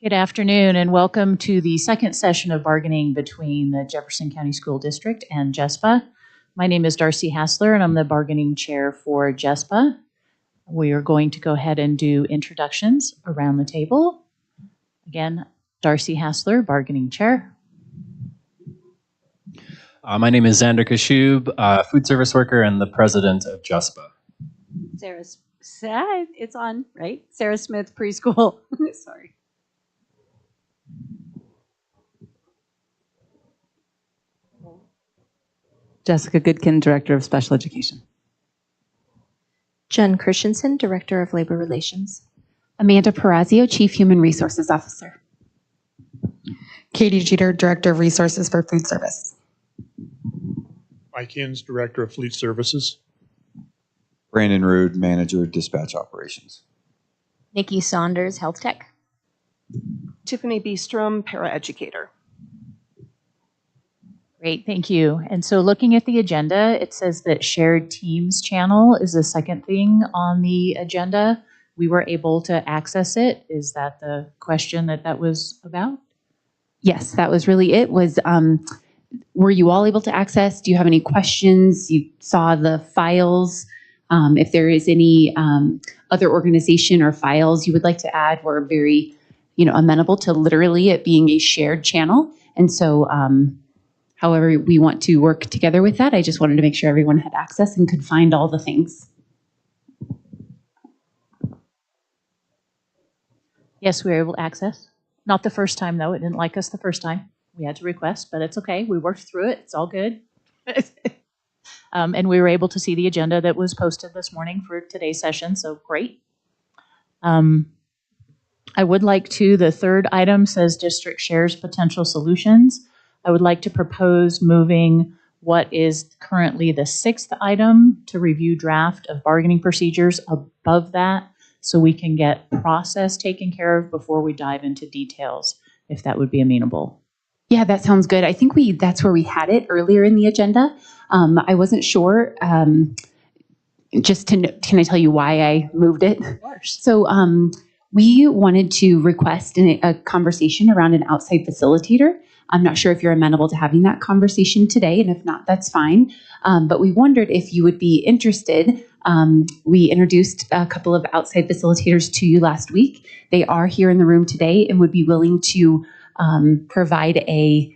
Good afternoon and welcome to the second session of bargaining between the Jefferson County School District and JESPA. My name is Darcy Hassler and I'm the bargaining chair for JESPA. We are going to go ahead and do introductions around the table. Again, Darcy Hassler, bargaining chair. My name is Xander Kashub, food service worker and the president of JESPA. It's on, right? Sarah Smith, preschool. Sorry. Jessica Goodkin, Director of Special Education. Jen Christensen, Director of Labor Relations. Amanda Perazio, Chief Human Resources Officer. Katie Jeter, Director of Resources for Food Service. Mike Hins, Director of Fleet Services. Brandon Rude, Manager, Dispatch Operations. Nikki Saunders, Health Tech. Tiffany Beestrom, Paraeducator. Great, thank you. And so looking at the agenda, it says that shared teams channel is the second thing on the agenda. We were able to access it. Is that the question that was about? Yes, that was really it. Were you all able to access? Do you have any questions? You saw the files. If there is any other organization or files you would like to add, we're very, amenable to literally it being a shared channel. And so, however we want to work together with that, I just wanted to make sure everyone had access and could find all the things. Yes, we were able to access. Not the first time, though. It didn't like us the first time. We had to request, but it's okay. We worked through it. It's all good. And we were able to see the agenda that was posted this morning for today's session, so great. I would like to, the third item says district shares potential solutions. I would like to propose moving what is currently the sixth item to review draft of bargaining procedures above that so we can get process taken care of before we dive into details, if that would be amenable. Yeah, that sounds good. I think that's where we had it earlier in the agenda. I wasn't sure. Can I tell you why I moved it? Of course. So we wanted to request a conversation around an outside facilitator. I'm not sure if you're amenable to having that conversation today, and if not, that's fine. But we wondered if you would be interested. We introduced a couple of outside facilitators to you last week. They are here in the room today and would be willing to provide a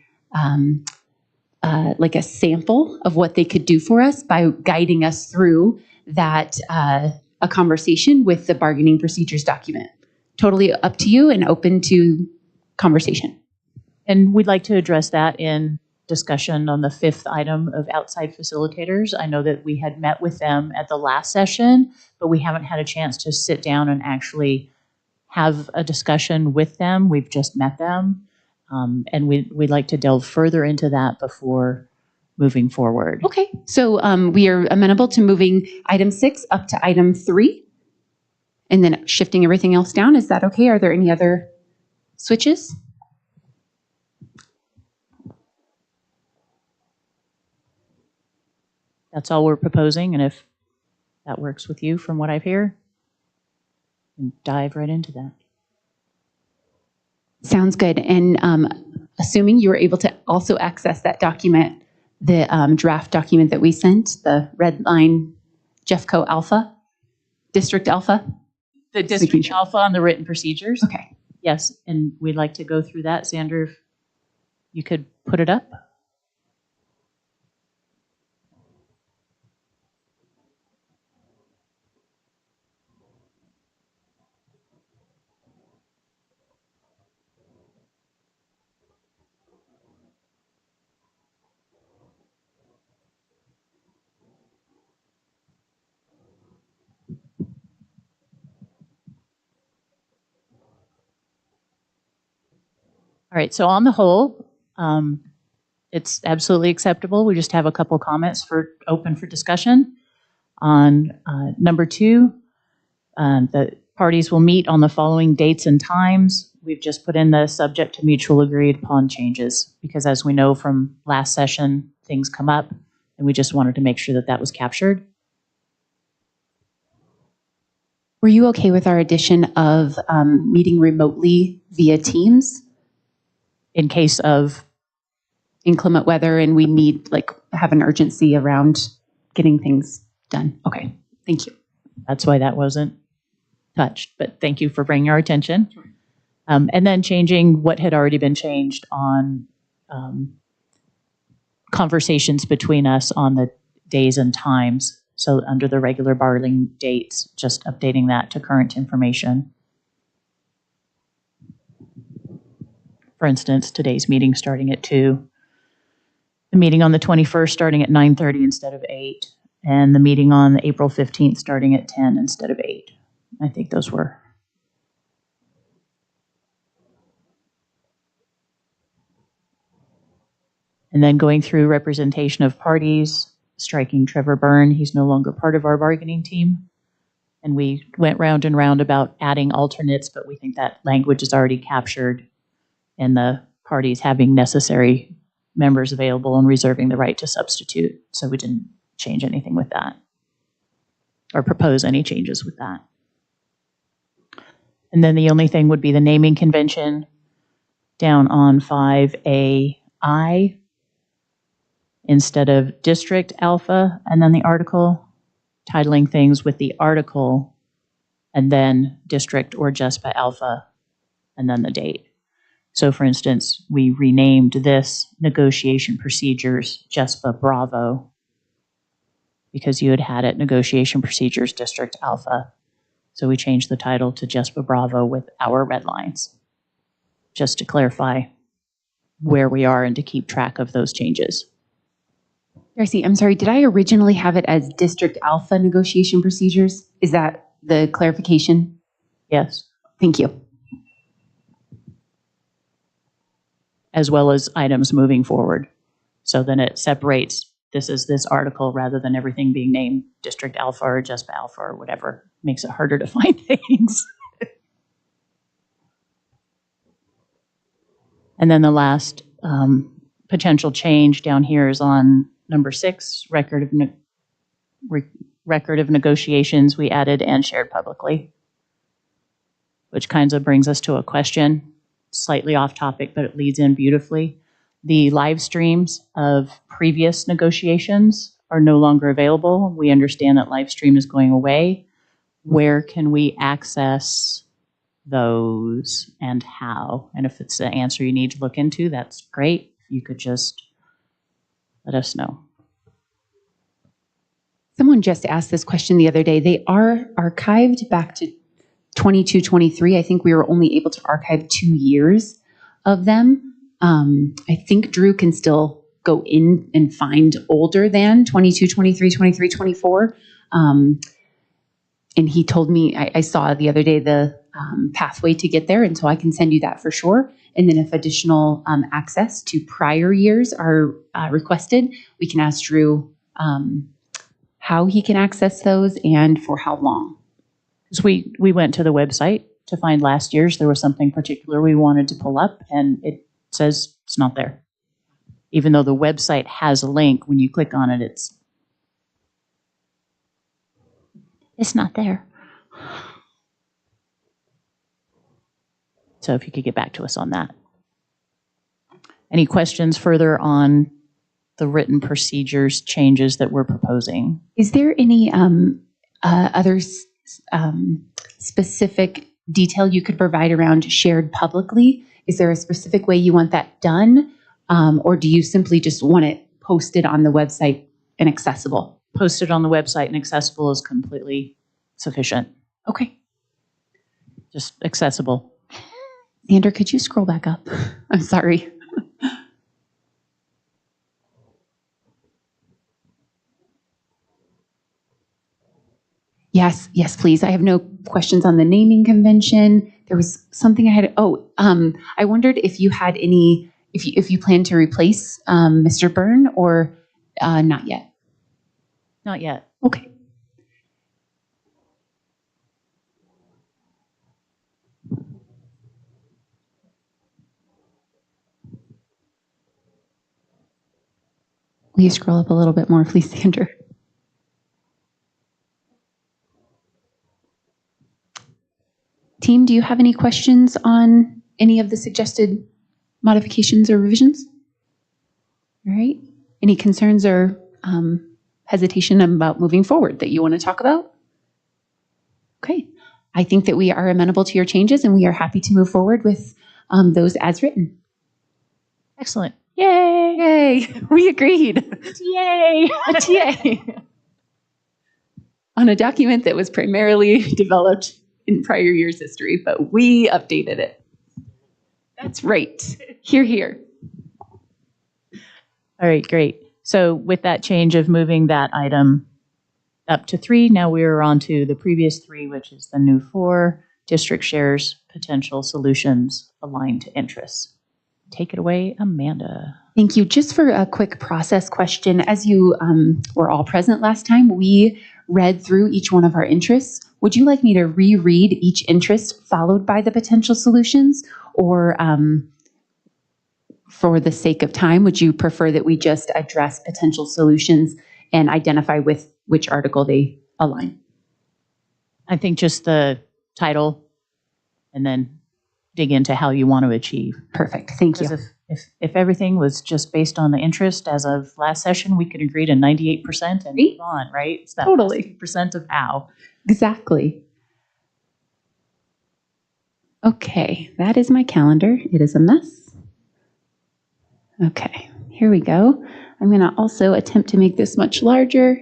sample of what they could do for us by guiding us through that a conversation with the bargaining procedures document. Totally up to you and open to conversation. And we'd like to address that in discussion on the fifth item of outside facilitators. I know that we had met with them at the last session, but we haven't had a chance to sit down and actually have a discussion with them. We've just met them. And we'd like to delve further into that before moving forward. Okay, so we are amenable to moving item 6 up to item 3 and then shifting everything else down. Is that okay? Are there any other switches? That's all we're proposing, and if that works with you from what I've heard, dive right into that. Sounds good. And assuming you were able to also access that document, the draft document that we sent, the red line Jeffco Alpha, District Alpha? The District Alpha on the written procedures? Okay. Yes, and we'd like to go through that. Xander, if you could put it up. All right, so on the whole, it's absolutely acceptable. We just have a couple comments open for discussion. On number 2, the parties will meet on the following dates and times. We've just put in the subject to mutual agreed upon changes because as we know from last session, things come up and we just wanted to make sure that that was captured. Were you okay with our addition of meeting remotely via Teams In case of, inclement weather and we need, like, have an urgency around getting things done? Okay, thank you. that's why that wasn't touched, but thank you for bringing our attention. And then changing what had already been changed on conversations between us on the days and times. So under the regular bargaining dates, just updating that to current information. For instance, today's meeting starting at 2, the meeting on the 21st starting at 9:30 instead of 8, and the meeting on April 15th starting at 10 instead of 8. I think those were. And then going through representation of parties, striking Trevor Byrne. He's no longer part of our bargaining team. And we went round and round about adding alternates, but we think that language is already captured in the parties having necessary members available and reserving the right to substitute. So we didn't change anything with that or propose any changes with that. And then the only thing would be the naming convention down on 5AI. Instead of district alpha and then the article, titling things with the article and then district or JESPA alpha and then the date. So for instance, we renamed this negotiation procedures JESPA Bravo because you had had it negotiation procedures district alpha. So we changed the title to JESPA Bravo with our red lines, just to clarify where we are and to keep track of those changes. Darcy, I'm sorry, did I originally have it as District Alpha negotiation procedures? Is that the clarification? Yes. Thank you. As well as items moving forward. So then it separates, this is this article rather than everything being named District Alpha or JESPA Alpha or whatever. Makes it harder to find things. And then the last potential change down here is on number 6, record of negotiations. We added and shared publicly, which kind of brings us to a question, slightly off topic, but it leads in beautifully. The live streams of previous negotiations are no longer available. We understand that live stream is going away. Where can we access those and how? And if it's an answer you need to look into, that's great. If you could just let us know. Someone just asked this question the other day. They are archived back to 22, 23. I think we were only able to archive 2 years of them. I think Drew can still go in and find older than 22, 23, 23, 24. And he told me, I saw the other day the pathway to get there, and so I can send you that for sure. And then if additional access to prior years are requested, we can ask Drew how he can access those and for how long. Because we went to the website to find last year's. There was something particular we wanted to pull up, and it says it's not there. Even though the website has a link, when you click on it, it's not there. So if you could get back to us on that. Any questions further on the written procedures changes that we're proposing? Is there any other specific detail you could provide around shared publicly? Is there a specific way you want that done? Or do you simply just want it posted on the website and accessible? Posted on the website and accessible is completely sufficient. Okay. Just accessible. Xander, could you scroll back up? I'm sorry. Yes, please. I have no questions on the naming convention. There was something I had. I wondered if you had any, if you plan to replace Mr. Byrne or not yet. Not yet. Okay. Will you scroll up a little bit more, please, Xander? Team, do you have any questions on any of the suggested modifications or revisions? All right. Any concerns or hesitation about moving forward that you want to talk about? Okay. I think that we are amenable to your changes and we are happy to move forward with those as written. Excellent. Yay! Yay! We agreed. Yay! A TA. On a document that was primarily developed in prior year's history, but we updated it. That's right. Hear, hear. All right, great. So with that change of moving that item up to 3, now we're on to the previous 3, which is the new 4, district shares potential solutions aligned to interests. Take it away, Amanda. Thank you. Just for a quick process question, as you were all present last time, we read through each one of our interests. Would you like me to reread each interest followed by the potential solutions? Or for the sake of time, would you prefer that we just address potential solutions and identify with which article they align? I think just the title and then dig into how you want to achieve. Perfect. Thank you. Because if everything was just based on the interest as of last session, we could agree to 98% and move on, right? It's that Totally. 2% of how. Exactly. Okay, that is my calendar. It is a mess. Okay, here we go. I'm going to also attempt to make this much larger.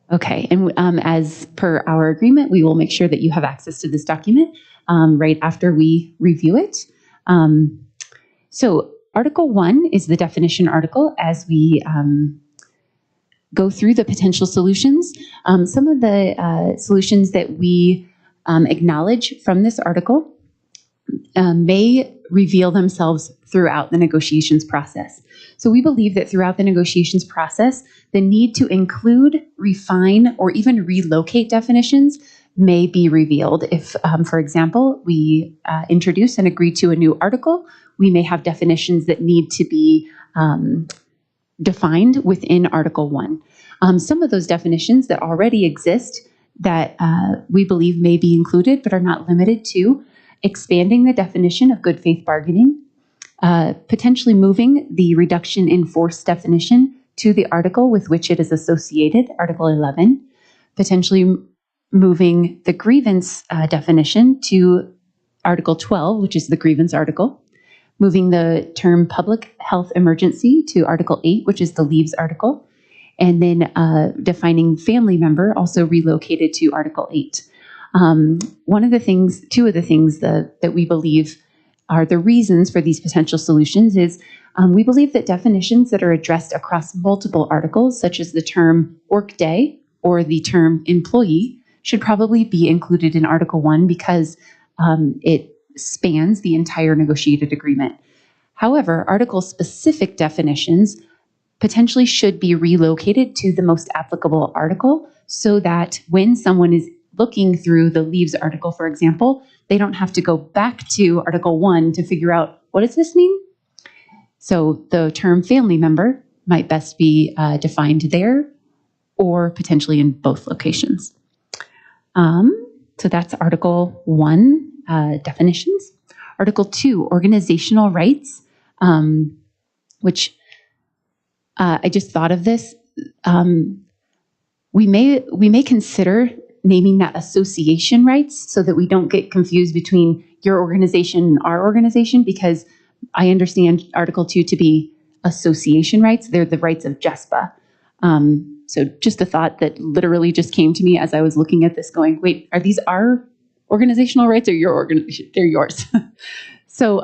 Okay, and as per our agreement, we will make sure that you have access to this document right after we review it. So Article 1 is the definition article as we go through the potential solutions. Some of the solutions that we acknowledge from this article may reveal themselves throughout the negotiations process. So we believe that throughout the negotiations process, the need to include, refine, or even relocate definitions may be revealed. If, for example, we introduce and agree to a new article, we may have definitions that need to be defined within Article 1. Some of those definitions that already exist that we believe may be included but are not limited to expanding the definition of good faith bargaining, potentially moving the reduction in force definition to the article with which it is associated, Article 11, potentially moving the grievance definition to Article 12, which is the grievance article, moving the term public health emergency to Article 8, which is the leaves article, and then defining family member also relocated to Article 8. Two of the things that we believe are the reasons for these potential solutions is we believe that definitions that are addressed across multiple articles, such as the term workday or the term employee, should probably be included in Article 1 because it spans the entire negotiated agreement. However, article-specific definitions potentially should be relocated to the most applicable article so that when someone is looking through the leaves article, for example, they don't have to go back to Article 1 to figure out, what does this mean? So the term family member might best be defined there or potentially in both locations. So that's Article 1, definitions. Article 2, organizational rights, which I just thought of this. We may consider naming that association rights so that we don't get confused between your organization and our organization, because I understand Article 2 to be association rights. They're the rights of JESPA. So just a thought that literally just came to me as I was looking at this going, wait, are these our organizational rights or your organization? They're yours. So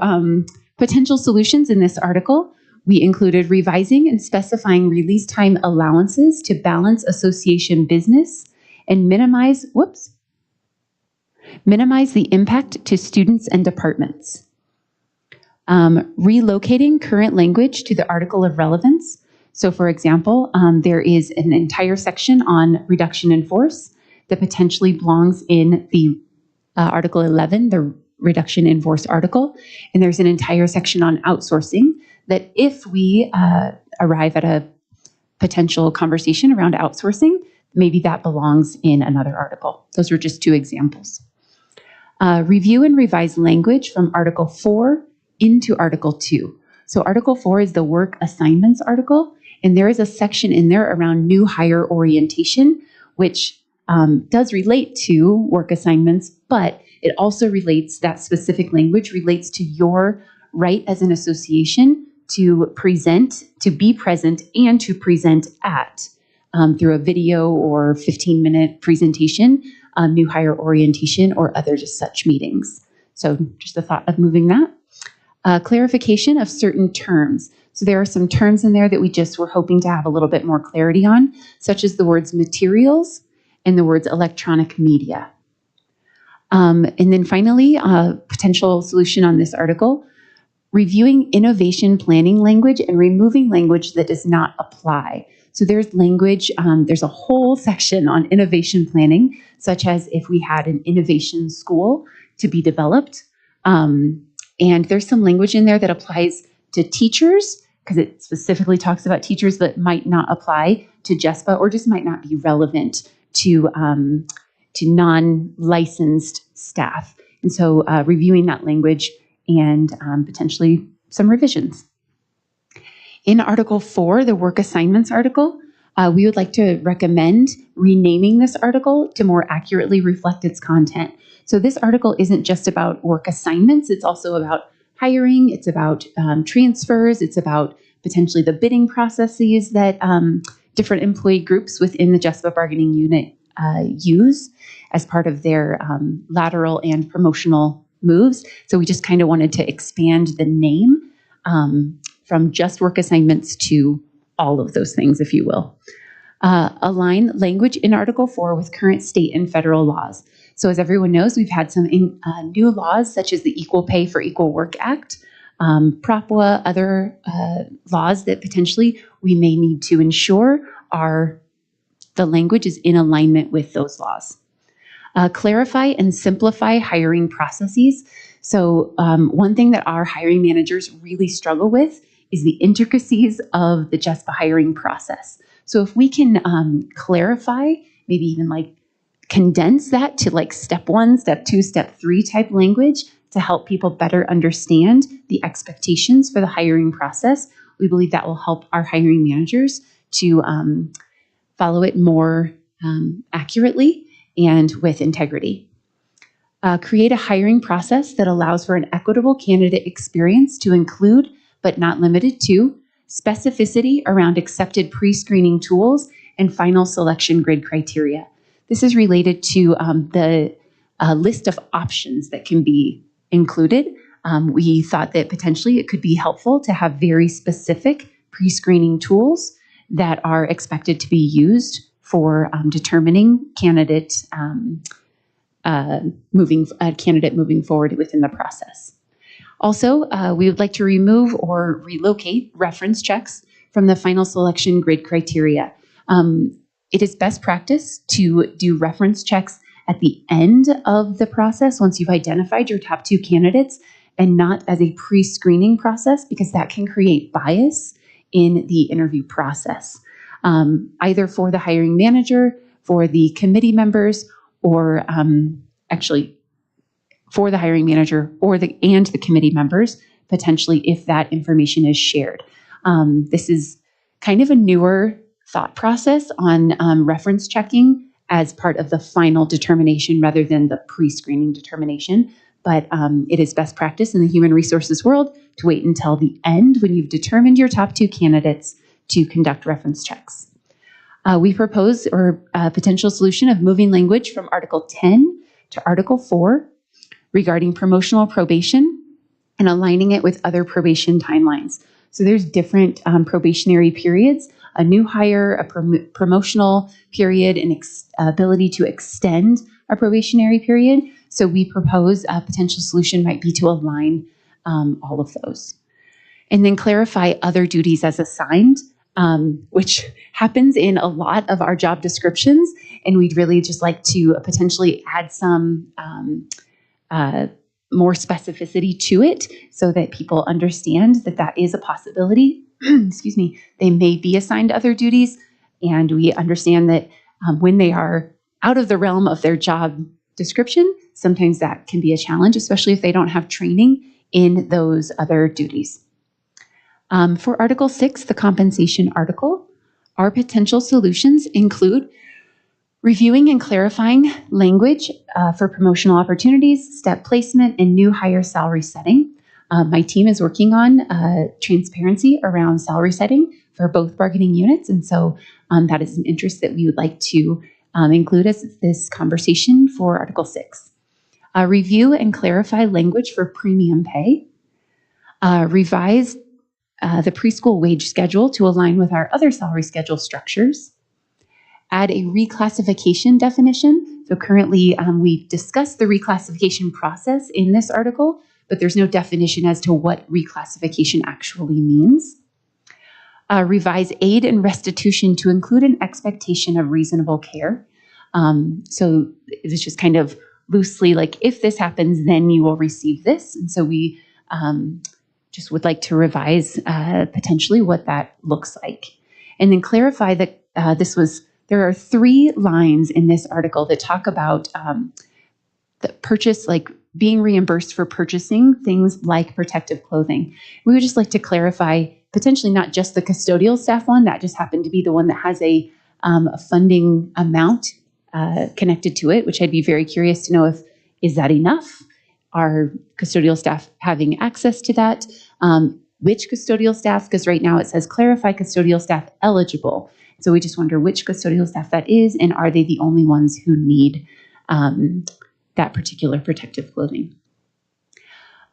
potential solutions in this article, we included revising and specifying release time allowances to balance association business and minimize the impact to students and departments. Relocating current language to the article of relevance. So for example, there is an entire section on reduction in force that potentially belongs in the Article 11, the reduction in force article. And there's an entire section on outsourcing that if we arrive at a potential conversation around outsourcing, maybe that belongs in another article. Those were just 2 examples. Review and revise language from Article 4 into Article 2. So Article 4 is the work assignments article, and there is a section in there around new hire orientation, which does relate to work assignments, but it also relates, that specific language relates to your right as an association to present, to be present, and to present at through a video or 15-minute presentation, new hire orientation, or other just such meetings. So just the thought of moving that. Clarification of certain terms. So there are some terms in there that we just were hoping to have a little bit more clarity on, such as the words materials and the words electronic media. And then finally, potential solution on this article, reviewing innovation planning language and removing language that does not apply. So there's language, there's a whole section on innovation planning, such as if we had an innovation school to be developed. And there's some language in there that applies to teachers, because it specifically talks about teachers, but might not apply to JESPA or just might not be relevant to non-licensed staff. And so reviewing that language and potentially some revisions. In Article 4, the work assignments article, we would like to recommend renaming this article to more accurately reflect its content. So this article isn't just about work assignments, it's also about hiring, it's about transfers, it's about potentially the bidding processes that different employee groups within the JESPA bargaining unit use as part of their lateral and promotional moves. So we just kind of wanted to expand the name from just work assignments to all of those things, if you will. Align language in Article 4 with current state and federal laws. So as everyone knows, we've had some new laws such as the Equal Pay for Equal Work Act, PROPWA, other laws that potentially we may need to ensure the language is in alignment with those laws. Clarify and simplify hiring processes. So one thing that our hiring managers really struggle with is the intricacies of the JESPA hiring process. So if we can clarify, maybe even like condense that to like step 1, step 2, step 3 type language to help people better understand the expectations for the hiring process, we believe that will help our hiring managers to follow it more accurately and with integrity. Create a hiring process that allows for an equitable candidate experience to include, but not limited to, specificity around accepted pre-screening tools and final selection grid criteria. This is related to the list of options that can be included. We thought that potentially it could be helpful to have very specific pre-screening tools that are expected to be used for determining candidate moving forward within the process. Also, we would like to remove or relocate reference checks from the final selection grid criteria. It is best practice to do reference checks at the end of the process once you've identified your top 2 candidates and not as a pre-screening process, because that can create bias in the interview process, either for the hiring manager, for the committee members, or actually for the hiring manager and the committee members, potentially if that information is shared. This is kind of a newer thought process on reference checking as part of the final determination rather than the pre-screening determination. But it is best practice in the human resources world to wait until the end when you've determined your top 2 candidates to conduct reference checks. We propose a potential solution of moving language from Article 10 to Article 4 regarding promotional probation and aligning it with other probation timelines. So there's different probationary periods, a new hire, a promotional period, and ability to extend a probationary period. So we propose a potential solution might be to align all of those. And then clarify other duties as assigned, which happens in a lot of our job descriptions. And we'd really just like to potentially add some more specificity to it so that people understand that that is a possibility. Excuse me, they may be assigned other duties, and we understand that when they are out of the realm of their job description, sometimes that can be a challenge, especially if they don't have training in those other duties. For Article 6, the compensation article, our potential solutions include reviewing and clarifying language for promotional opportunities, step placement, and new hire salary setting. My team is working on transparency around salary setting for both bargaining units, and so that is an interest that we would like to include as this conversation for Article 6. Review and clarify language for premium pay. Revise the preschool wage schedule to align with our other salary schedule structures. Add a reclassification definition. So currently we discussed the reclassification process in this article, but there's no definition as to what reclassification actually means. Revise aid and restitution to include an expectation of reasonable care. So it's just kind of loosely like, if this happens, then you will receive this. And so we just would like to revise potentially what that looks like. And then clarify that there are 3 lines in this article that talk about the purchase, like being reimbursed for purchasing things like protective clothing. We would just like to clarify potentially not just the custodial staff one, that just happened to be the one that has a funding amount connected to it, which I'd be very curious to know is that enough? Are custodial staff having access to that? Which custodial staff? Because right now it says clarify custodial staff eligible. So we just wonder which custodial staff that is, and are they the only ones who need that particular protective clothing?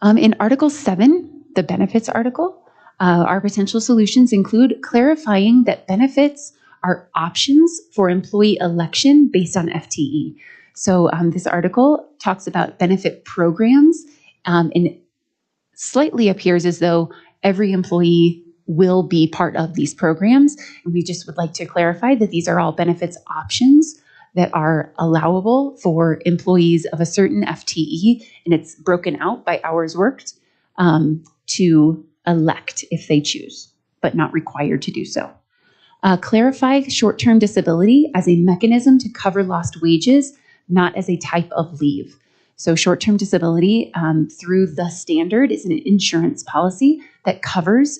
In Article 7, the benefits article, our potential solutions include clarifying that benefits are options for employee election based on FTE. So this article talks about benefit programs, and it slightly appears as though every employee will be part of these programs. And we just would like to clarify that these are all benefits options that are allowable for employees of a certain FTE, and it's broken out by hours worked to elect if they choose, but not required to do so. Clarify short-term disability as a mechanism to cover lost wages, not as a type of leave. So short-term disability through the standard is an insurance policy that covers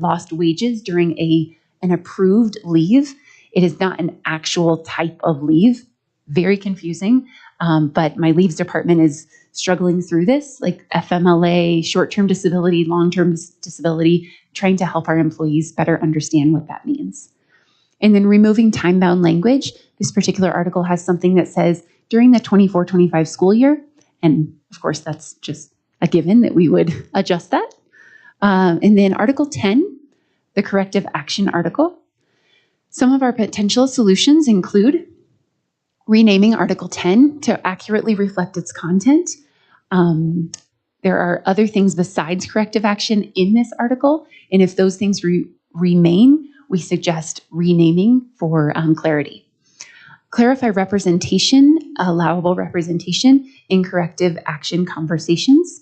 lost wages during an approved leave. It is not an actual type of leave. Very confusing, but my leaves department is struggling through this, like FMLA, short-term disability, long-term disability, trying to help our employees better understand what that means. And then removing time-bound language. This particular article has something that says during the 24-25 school year, and of course that's just a given that we would adjust that. And then Article 10, the corrective action article. Some of our potential solutions include renaming Article 10 to accurately reflect its content. There are other things besides corrective action in this article, and if those things remain, we suggest renaming for clarity. Clarify representation, allowable representation in corrective action conversations.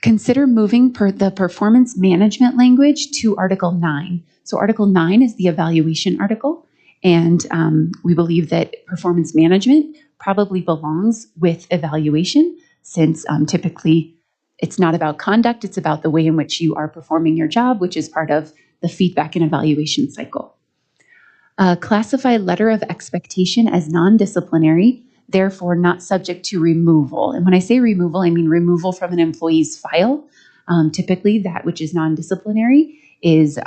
Consider moving the performance management language to Article 9. So Article 9 is the evaluation article, and we believe that performance management probably belongs with evaluation, since typically it's not about conduct, it's about the way in which you are performing your job, which is part of the feedback and evaluation cycle. Classify letter of expectation as non-disciplinary, therefore not subject to removal. And when I say removal, I mean removal from an employee's file. Typically, that which is non-disciplinary is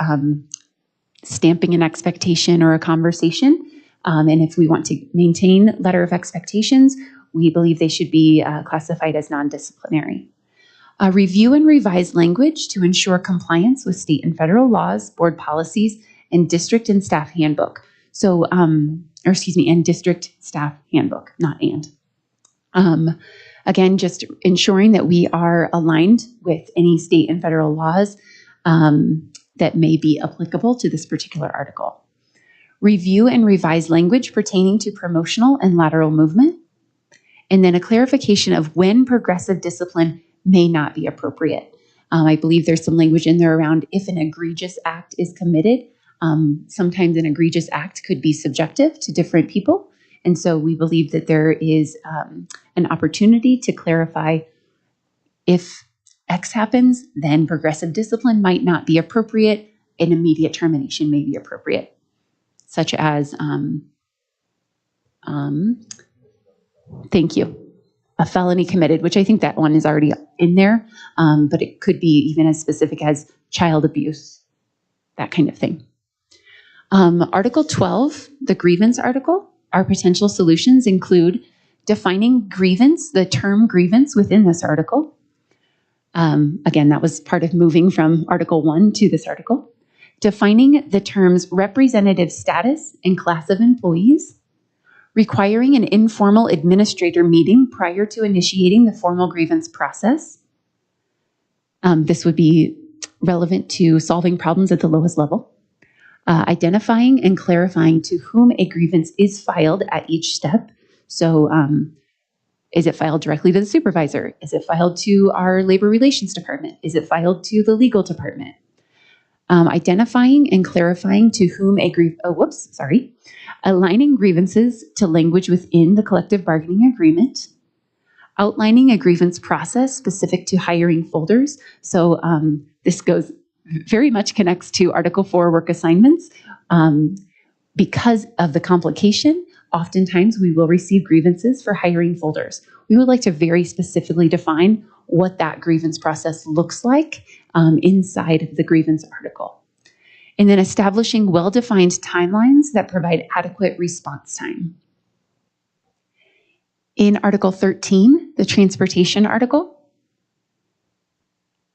stamping an expectation or a conversation. And if we want to maintain letter of expectations, we believe they should be classified as non-disciplinary. Review and revise language to ensure compliance with state and federal laws, board policies, and district and staff handbook. So, and district staff handbook, not and. Again, just ensuring that we are aligned with any state and federal laws that may be applicable to this particular article. Review and revise language pertaining to promotional and lateral movement. And then a clarification of when progressive discipline may not be appropriate. I believe there's some language in there around if an egregious act is committed, Sometimes an egregious act could be subjective to different people. And so we believe that there is an opportunity to clarify if X happens, then progressive discipline might not be appropriate, and immediate termination may be appropriate, such as, thank you, a felony committed, which I think that one is already in there, but it could be even as specific as child abuse, that kind of thing. Article 12, the grievance article, our potential solutions include defining grievance, the term grievance within this article. Again, that was part of moving from Article 1 to this article. Defining the terms representative status and class of employees. Requiring an informal administrator meeting prior to initiating the formal grievance process. This would be relevant to solving problems at the lowest level. Identifying and clarifying to whom a grievance is filed at each step. So is it filed directly to the supervisor? Is it filed to our labor relations department? Is it filed to the legal department? Identifying and clarifying to whom a aligning grievances to language within the collective bargaining agreement. Outlining a grievance process specific to hiring folders. So this goes very much connects to Article 4 work assignments. Because of the complication, oftentimes we will receive grievances for hiring folders. We would like to very specifically define what that grievance process looks like inside of the grievance article. And then establishing well-defined timelines that provide adequate response time. In Article 13, the transportation article,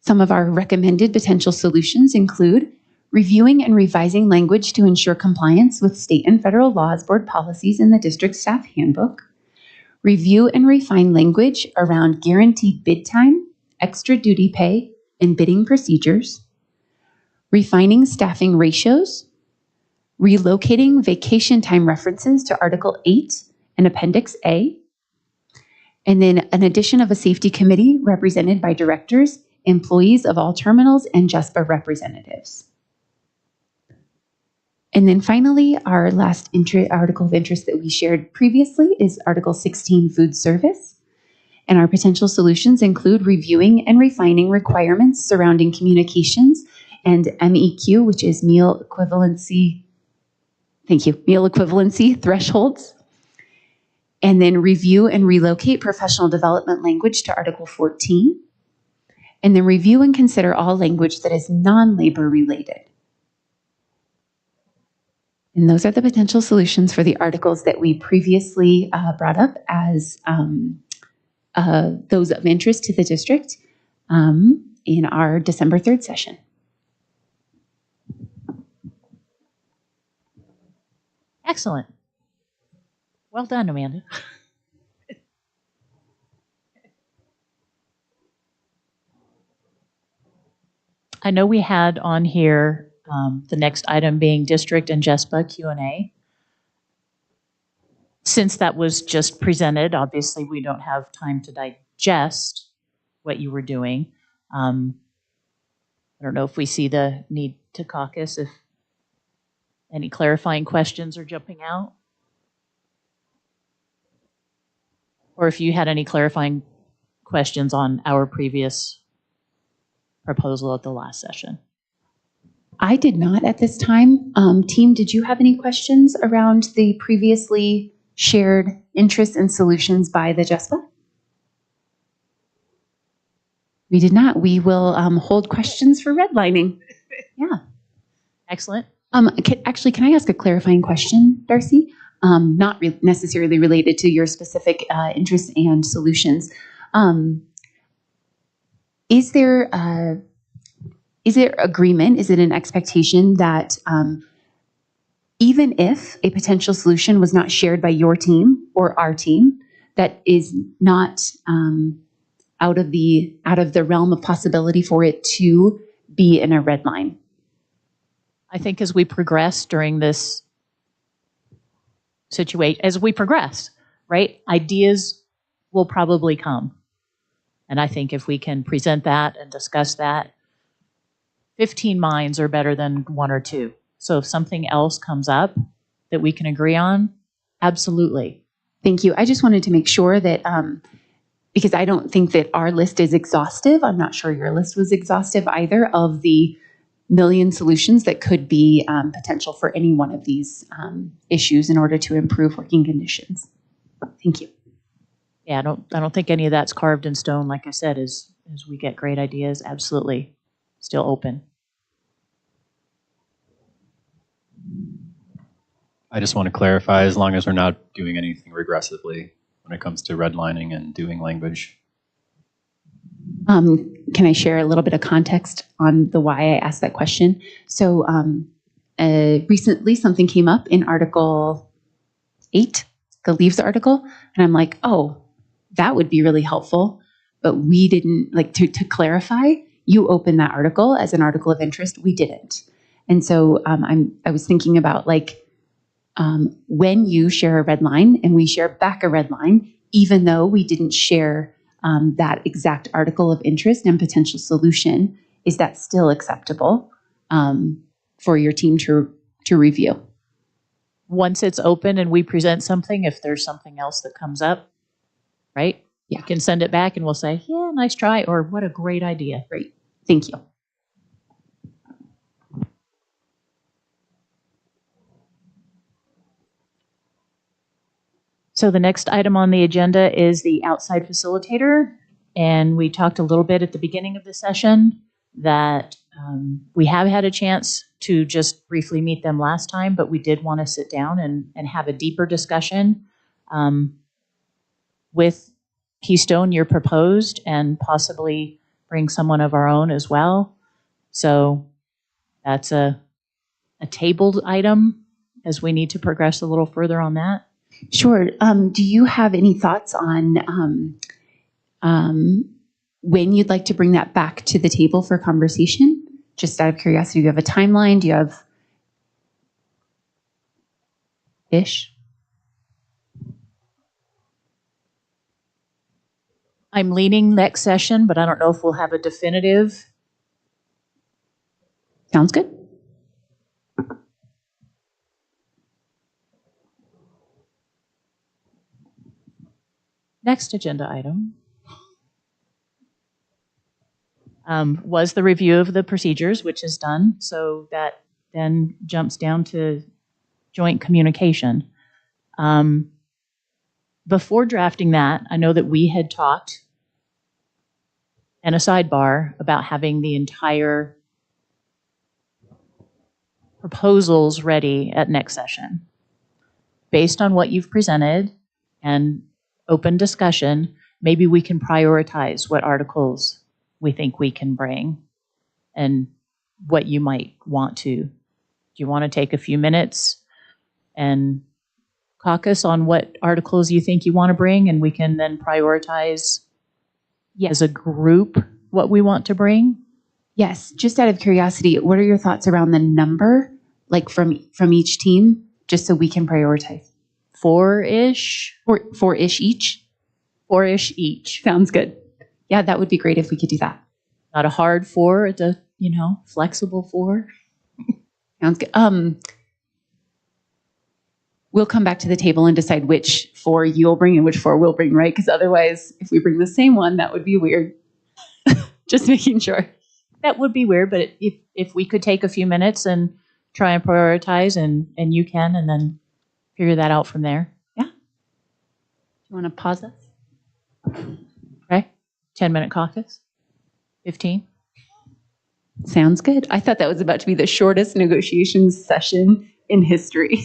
some of our recommended potential solutions include reviewing and revising language to ensure compliance with state and federal laws, board policies, and the district staff handbook. Review and refine language around guaranteed bid time, extra duty pay, and bidding procedures. Refining staffing ratios. Relocating vacation time references to Article 8 and Appendix A. And then an addition of a safety committee represented by directors, employees of all terminals, and JESPA representatives. And then finally, our last article of interest that we shared previously is Article 16, food service. And our potential solutions include reviewing and refining requirements surrounding communications and MEQ, which is meal equivalency, meal equivalency thresholds. And then review and relocate professional development language to Article 14. And then review and consider all language that is non-labor related. And those are the potential solutions for the articles that we previously brought up as those of interest to the district in our December 3rd session. Excellent. Well done, Amanda. I know we had on here the next item being district and JESPA Q&A. Since that was just presented, obviously we don't have time to digest what you were doing. I don't know if we see the need to caucus, if any clarifying questions are jumping out. Or if you had any clarifying questions on our previous proposal at the last session. I did not at this time. Team, did you have any questions around the previously shared interests and solutions by the JESPA? We did not. We will hold questions for redlining. Yeah. Excellent. Actually, can I ask a clarifying question, Darcy? Not necessarily related to your specific interests and solutions. Is there agreement? Is it an expectation that even if a potential solution was not shared by your team or our team, that is not out of the realm of possibility for it to be in a red line? I think as we progress during this situation, as we progress, right, ideas will probably come. And I think if we can present that and discuss that, 15 minds are better than 1 or 2. So if something else comes up that we can agree on, absolutely. Thank you. I just wanted to make sure that, because I don't think that our list is exhaustive. I'm not sure your list was exhaustive either of the million solutions that could be potential for any one of these issues in order to improve working conditions. Thank you. Yeah, I don't think any of that's carved in stone. Like I said, as we get great ideas, absolutely still open. I just want to clarify, as long as we're not doing anything regressively when it comes to redlining and doing language. Can I share a little bit of context on the why I asked that question? So recently something came up in Article 8, the leaves article, and I'm like, oh, that would be really helpful. But we didn't, like, to clarify, you opened that article as an article of interest. We didn't. And so I was thinking about, like, when you share a red line and we share back a red line, even though we didn't share that exact article of interest and potential solution, is that still acceptable for your team to review? Once it's open and we present something, if there's something else that comes up, right? Yeah. You can send it back and we'll say, yeah, nice try, or what a great idea. Great. Thank you. So the next item on the agenda is the outside facilitator. And we talked a little bit at the beginning of the session that we have had a chance to just briefly meet them last time, but we did want to sit down and have a deeper discussion with Keystone, your proposed, and possibly bring someone of our own as well. So that's a tabled item as we need to progress a little further on that. Sure. Do you have any thoughts on when you'd like to bring that back to the table for conversation? Just out of curiosity, do you have a timeline? Do you have ish? I'm leaning next session, but I don't know if we'll have a definitive. Sounds good. Next agenda item was the review of the procedures, which is done. So that then jumps down to joint communication. Before drafting that, I know that we had talked in a sidebar about having the entire proposals ready at next session. Based on what you've presented and open discussion, maybe we can prioritize what articles we think we can bring and what you might want to. Do you want to take a few minutes and caucus on what articles you think you want to bring, and we can then prioritize as a group what we want to bring? Yes. Just out of curiosity, what are your thoughts around the number, like from each team, just so we can prioritize? Four-ish? Four-ish each? Four-ish each. Sounds good. Yeah, that would be great if we could do that. Not a hard four, it's a, flexible four. Sounds good. We'll come back to the table and decide which four you'll bring and which four we'll bring, right? Because otherwise, if we bring the same one, that would be weird. Just making sure. That would be weird, but if we could take a few minutes and try and prioritize, and you can, and then figure that out from there. Yeah. Do you want to pause us? Okay. 10-minute caucus? 15? Sounds good. I thought that was about to be the shortest negotiations session in history.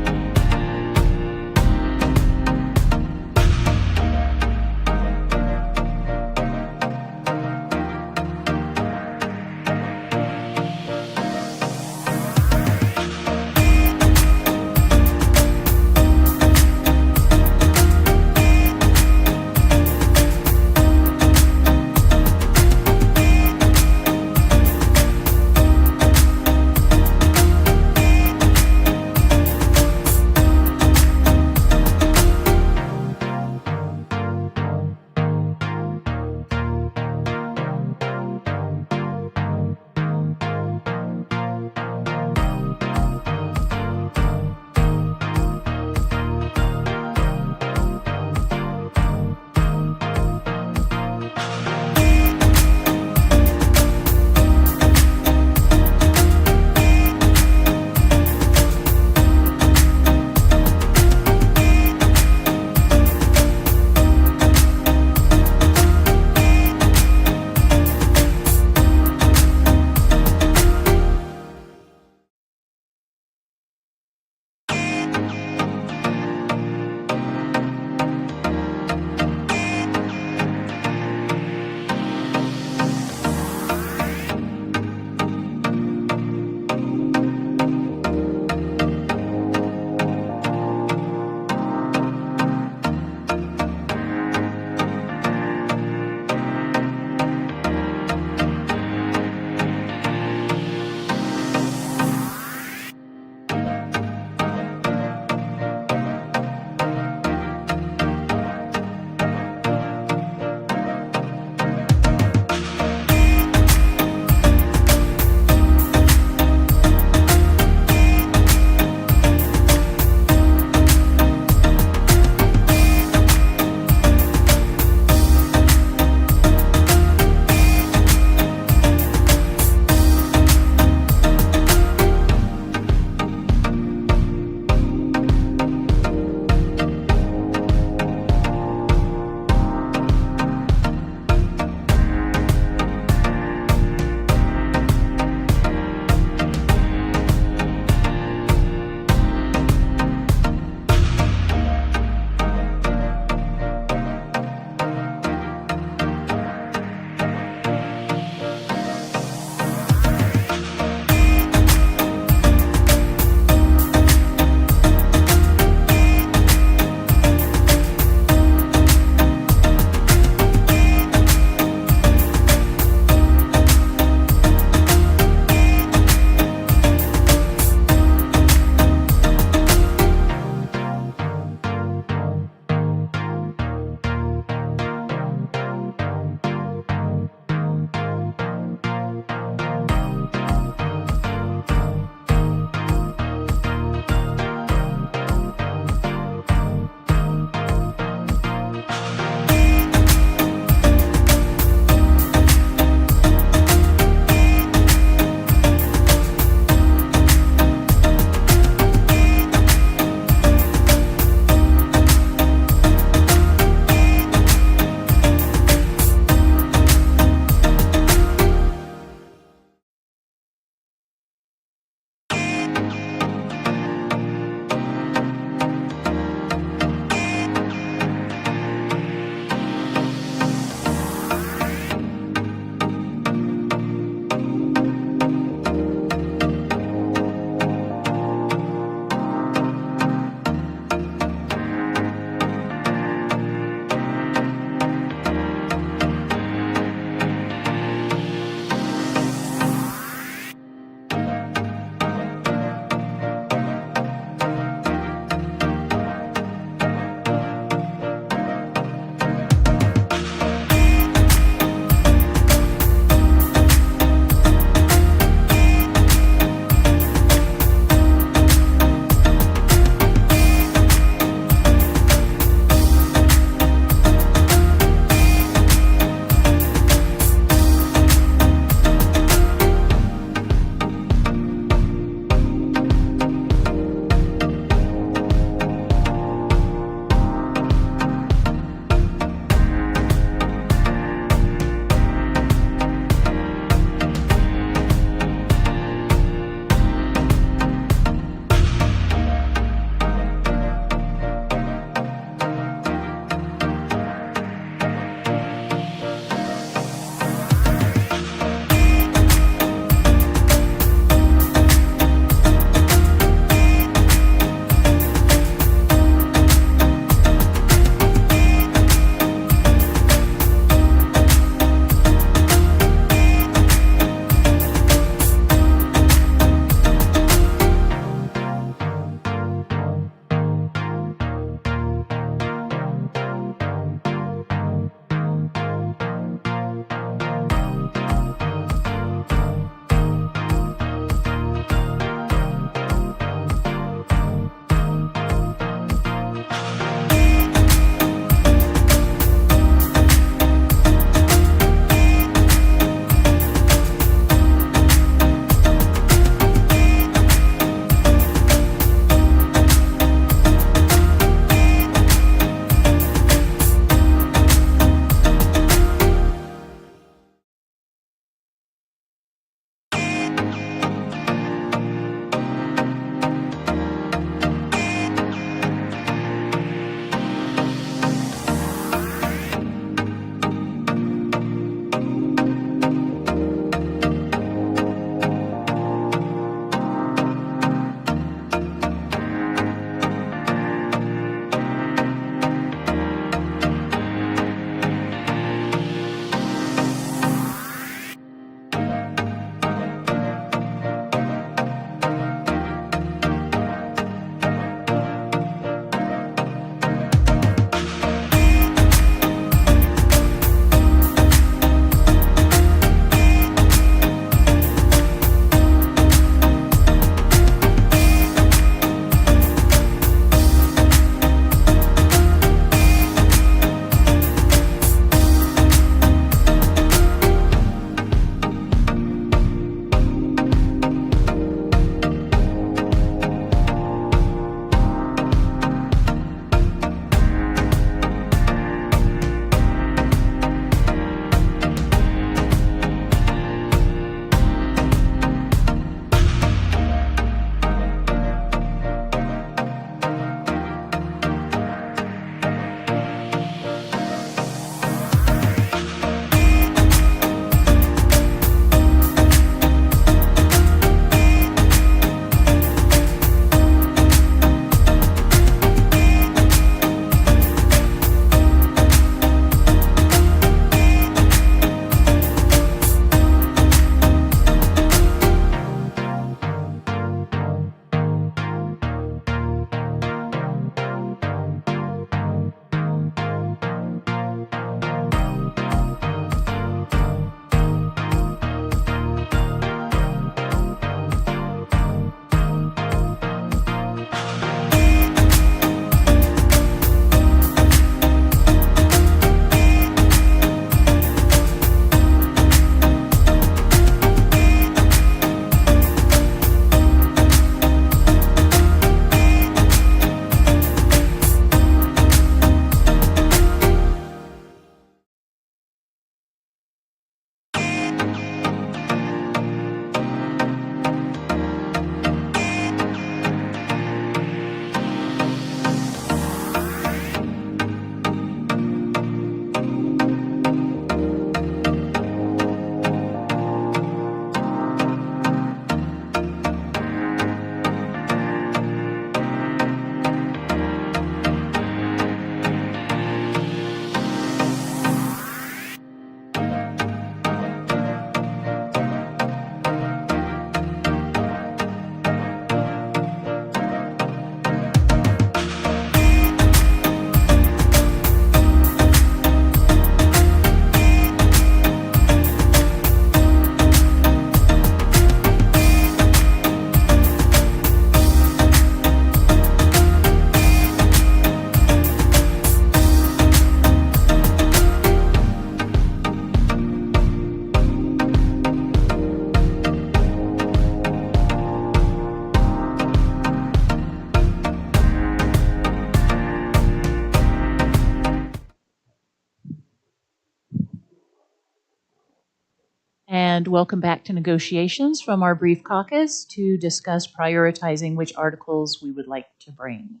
And welcome back to negotiations from our brief caucus to discuss prioritizing which articles we would like to bring.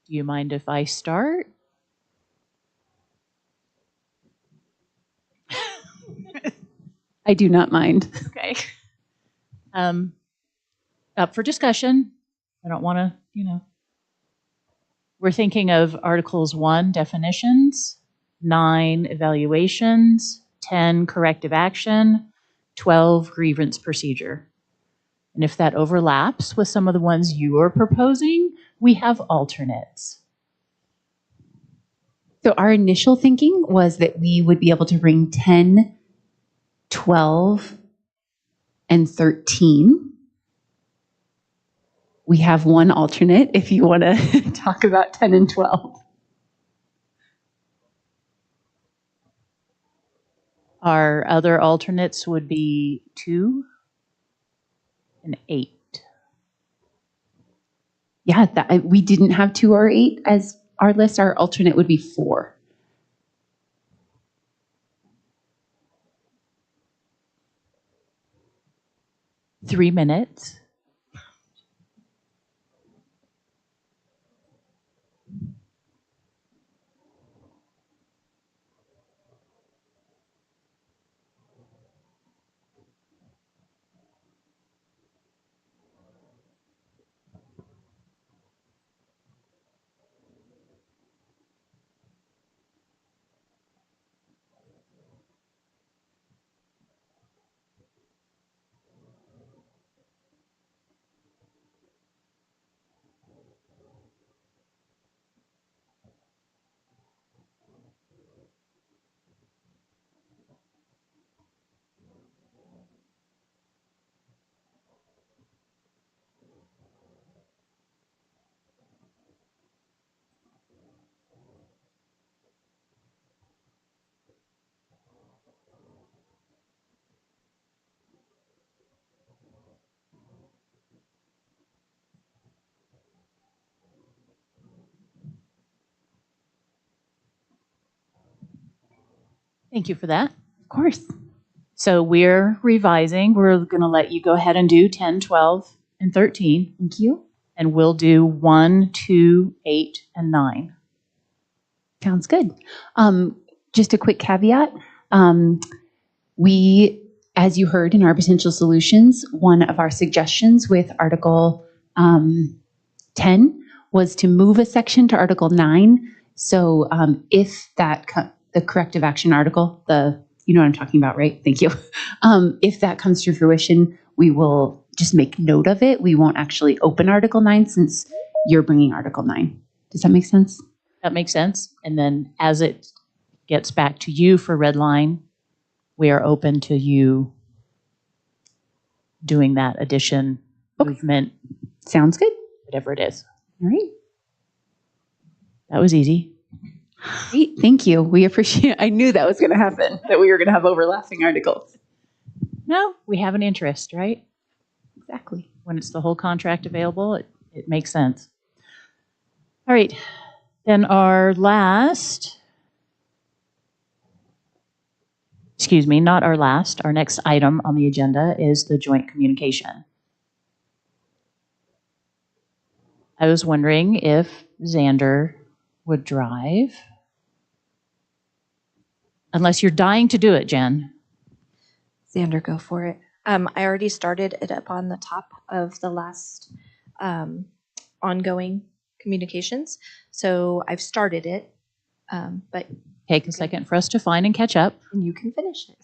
Do you mind if I start? I do not mind. Okay. Up for discussion. I don't want to, We're thinking of Articles 1, definitions, 9, evaluations, 10, corrective action, 12, grievance procedure. And if that overlaps with some of the ones you are proposing, we have alternates. So our initial thinking was that we would be able to bring 10, 12, and 13. We have one alternate if you want to talk about 10 and 12. Our other alternates would be 2 and 8. Yeah, we didn't have 2 or 8 as our list. Our alternate would be 4. Three minutes. Thank you for that. Of course. So we're revising. We're going to let you go ahead and do 10, 12, and 13. Thank you. And we'll do 1, 2, 8, and 9. Sounds good. Just a quick caveat. We, as you heard in our potential solutions, one of our suggestions with Article 10 was to move a section to Article 9. So if that, the corrective action article, you know what I'm talking about, right? Thank you. If that comes to fruition, we will just make note of it. We won't actually open Article 9 since you're bringing Article 9. Does that make sense? That makes sense. And then as it gets back to you for red line, we are open to you doing that addition, movement, Sounds good. whatever it is. All right. That was easy. Great. Thank you. We appreciate I knew that was going to happen, that we were going to have overlapping articles. No, we have an interest, right? Exactly. When it's the whole contract available, it makes sense. All right. Then our last, not our last, our next item on the agenda is the joint communication. I was wondering if Xander would drive. Unless you're dying to do it, Jen. Xander, go for it. I already started it up on the top of the last ongoing communications. So I've started it, but Take a second for us to find and catch up. and you can finish it.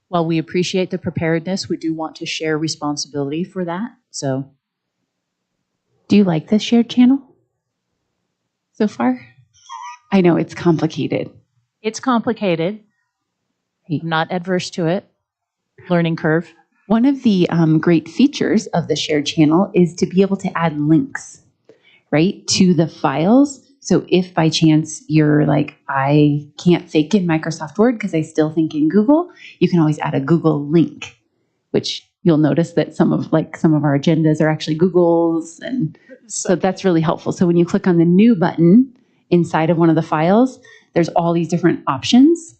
While we appreciate the preparedness, we do want to share responsibility for that. So, Do you like this shared channel so far? I know it's complicated. it's complicated. I'm not adverse to it. Learning curve. One of the great features of the shared channel is to be able to add links, right, to the files So if by chance you're like, I can't think in Microsoft Word because I still think in Google, you can always add a Google link, which you'll notice that some of our agendas are actually Google's. And so that's really helpful. So when you click on the new button inside of one of the files, there's all these different options.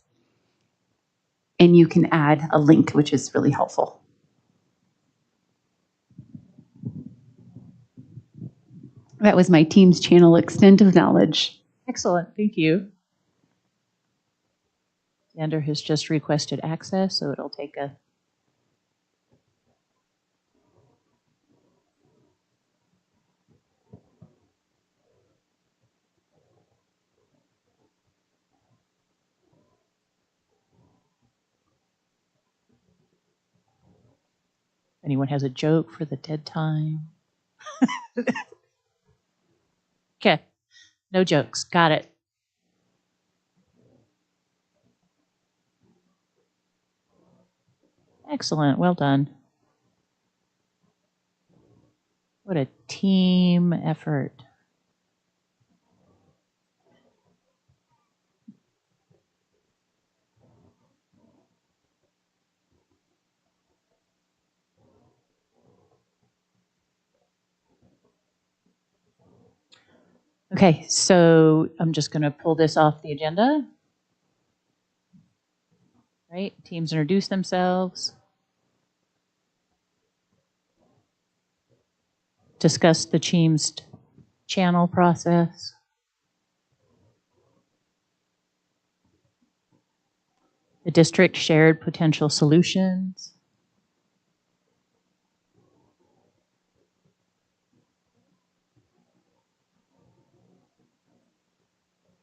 And you can add a link, which is really helpful. That was my Teams channel extent of knowledge. Excellent, thank you. Xander has just requested access, so it'll take a anyone has a joke for the dead time? Okay, no jokes. Got it. Excellent. Well done. What a team effort. Okay, so I'm just going to pull this off the agenda. Right? Teams introduce themselves. Discuss the team's channel process. The district shared potential solutions.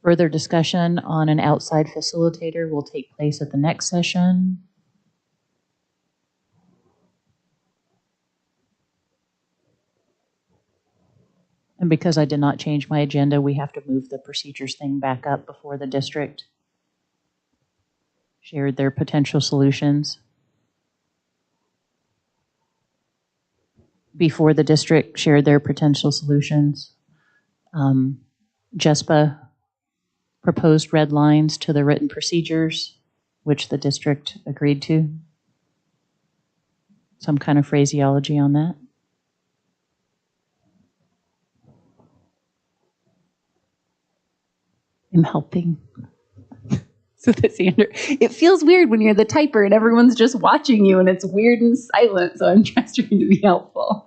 Further discussion on an outside facilitator will take place at the next session. And because I did not change my agenda, we have to move the procedures thing back up before the district shared their potential solutions. Before the district shared their potential solutions, JESPA proposed red lines to the written procedures, which the district agreed to. Some kind of phraseology on that. I'm helping. So that's Xander. It feels weird when you're the typer and everyone's just watching you and it's weird and silent, so I'm just trying to be helpful.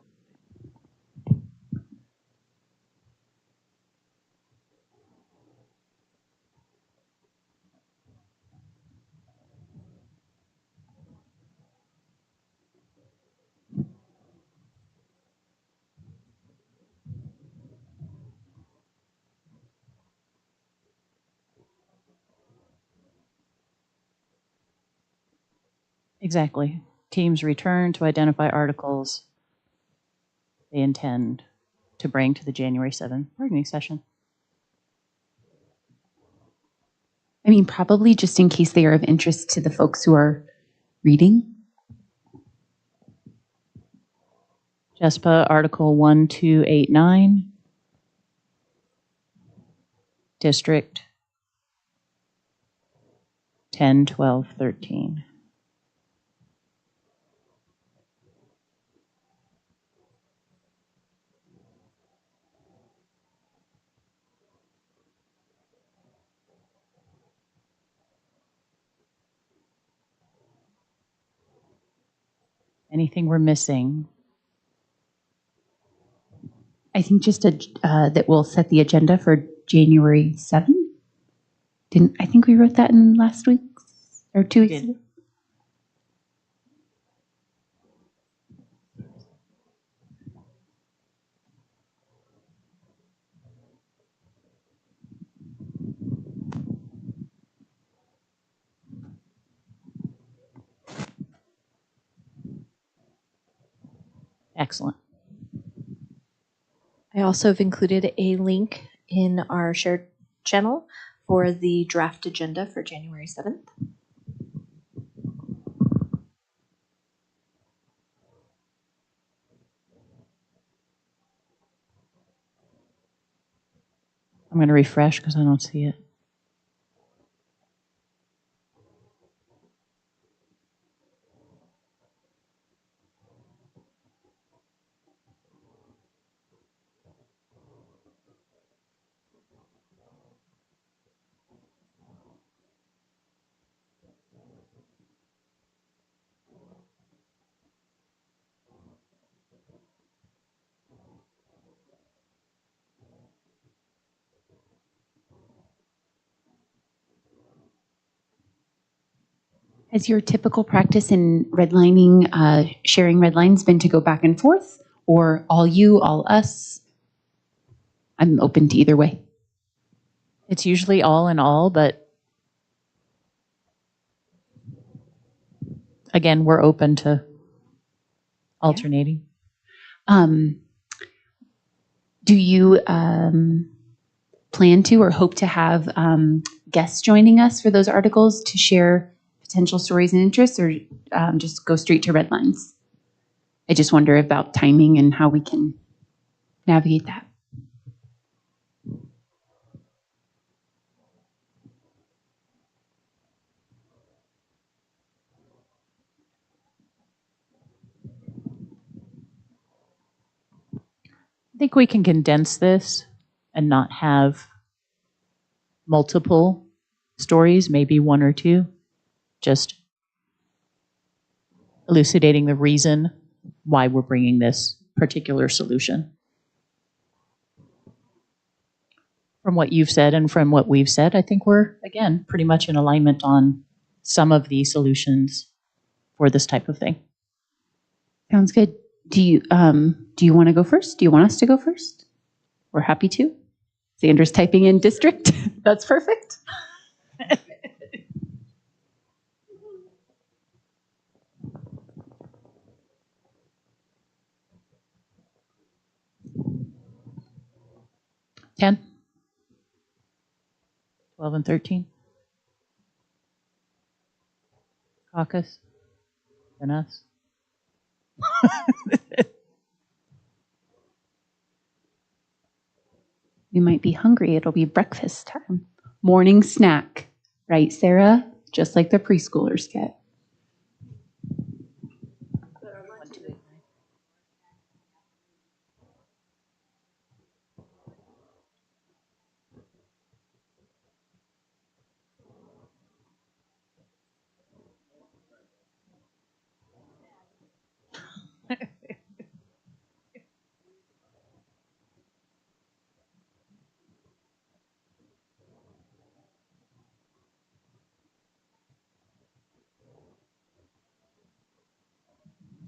Exactly. Teams return to identify articles they intend to bring to the January 7th bargaining session. I mean, probably just in case they are of interest to the folks who are reading. JESPA Article 1289, District 10, 12, 13. Anything we're missing? I think just that we'll set the agenda for January 7th. I think we wrote that in last week's or 2 weeks ago? Excellent. I also have included a link in our shared channel for the draft agenda for January 7th. I'm going to refresh because I don't see it. Has your typical practice in redlining, sharing red lines been to go back and forth, or all you, all us? I'm open to either way. It's usually all in all, but again, we're open to alternating. Do you plan to or hope to have guests joining us for those articles to share potential stories and interests, or just go straight to red lines? I just wonder about timing and how we can navigate that. I think we can condense this and not have multiple stories, maybe one or two, just elucidating the reason why we're bringing this particular solution. From what you've said and from what we've said, I think we're, again, pretty much in alignment on some of the solutions for this type of thing. Sounds good. Do you want to go first? Do you want us to go first? We're happy to. Sandra's typing in district. That's perfect. Ten, 12, and 13. Caucus. And us. You might be hungry. It'll be breakfast time. Morning snack. Right, Sarah? Just like the preschoolers get.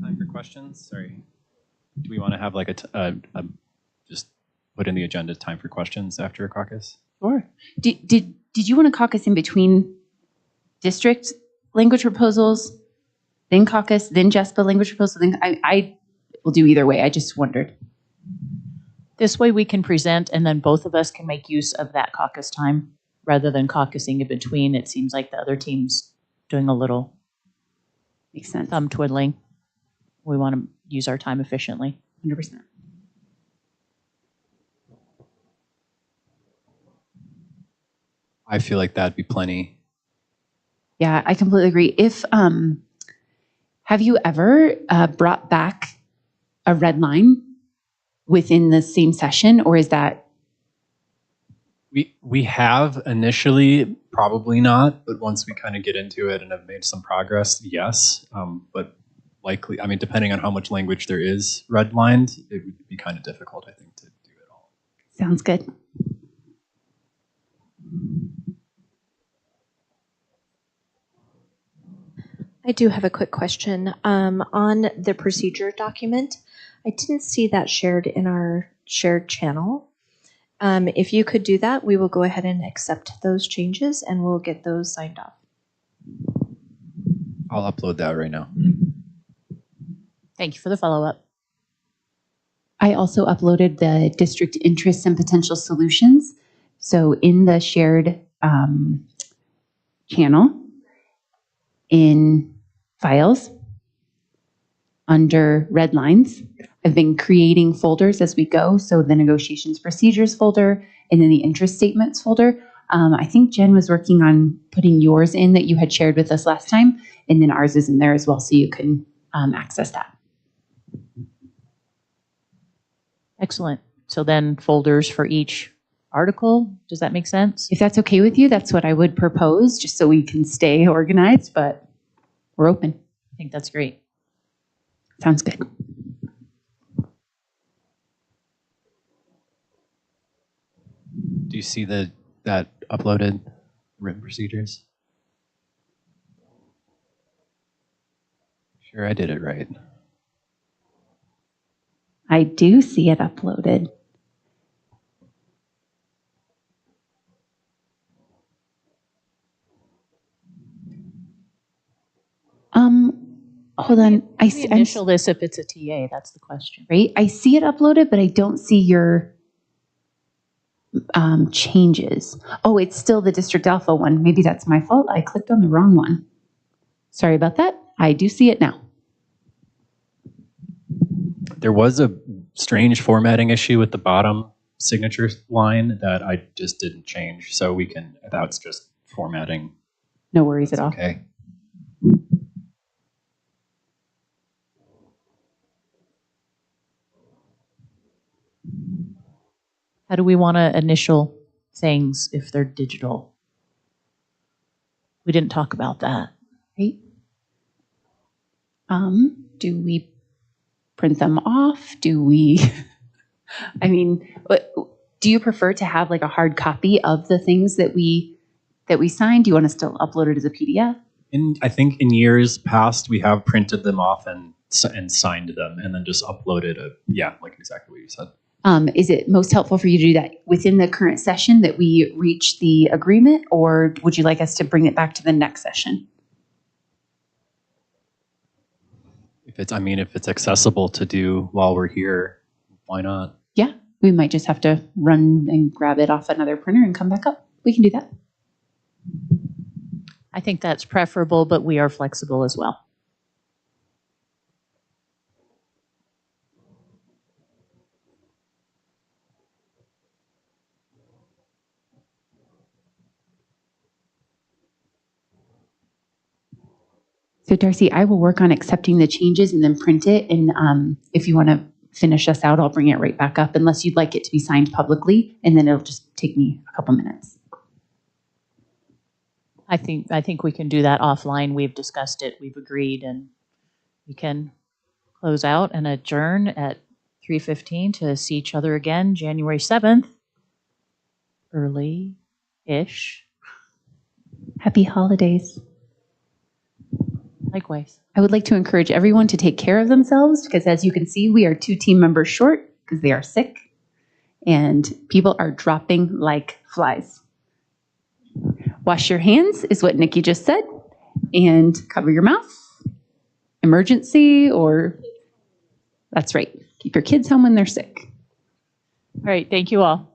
Time for questions? Sorry. Do we want to have like just put in the agenda time for questions after a caucus? Sure. Did you want to caucus in between district language proposals, then caucus, then JESPA language proposal? Then I will do either way. I just wondered. This way we can present and then both of us can make use of that caucus time rather than caucusing in between. It seems like the other team's doing a little Makes sense. thumb twiddling. We want to use our time efficiently. 100%. I feel like that'd be plenty. Yeah, I completely agree. If have you ever brought back a red line within the same session, or is that? We have initially, probably not, but once we kind of get into it and have made some progress, yes. But likely, I mean, depending on how much language there is redlined, it would be kind of difficult, I think, to do it all. Sounds good. I do have a quick question. On the procedure document, I didn't see that shared in our shared channel. If you could do that, we will go ahead and accept those changes and we'll get those signed off. I'll upload that right now. Thank you for the follow-up. I also uploaded the district interests and potential solutions. So in the shared channel, in files, under red lines. I've been creating folders as we go. So the negotiations procedures folder and then the interest statements folder. I think Jen was working on putting yours in that you had shared with us last time. And then ours is in there as well. So you can access that. Excellent. So then folders for each article. Does that make sense? If that's okay with you, that's what I would propose, just so we can stay organized, but we're open. I think that's great. Sounds good. Do you see that uploaded written procedures? Sure, I did it right. I do see it uploaded. Hold on. I see. Initial this if it's a TA. That's the question. Right. I see it uploaded, but I don't see your changes. Oh, it's still the District Alpha one. Maybe that's my fault. I clicked on the wrong one. Sorry about that. I do see it now. There was a strange formatting issue with the bottom signature line that I just didn't change. So we can, that's just formatting. No worries at all. Okay. How do we want to initial things if they're digital? We didn't talk about that. Right. Do we print them off? Do we, I mean, do you prefer to have like a hard copy of the things that we signed? Do you want to still upload it as a PDF? I think in years past, we have printed them off and signed them and then just uploaded like exactly what you said. Is it most helpful for you to do that within the current session that we reach the agreement, or would you like us to bring it back to the next session? If it's accessible to do while we're here, why not? Yeah, we might just have to run and grab it off another printer and come back up. We can do that. I think that's preferable, but we are flexible as well. So Darcy, I will work on accepting the changes and then print it. And if you want to finish us out, I'll bring it right back up unless you'd like it to be signed publicly, and then it'll just take me a couple minutes. I think we can do that offline. We've discussed it. We've agreed, and we can close out and adjourn at 3:15 to see each other again January 7th, early-ish. Happy holidays. Likewise. I would like to encourage everyone to take care of themselves because, as you can see, we are 2 team members short because they are sick and people are dropping like flies. Wash your hands is what Nikki just said, and cover your mouth. Emergency, or that's right. Keep your kids home when they're sick. All right. Thank you all.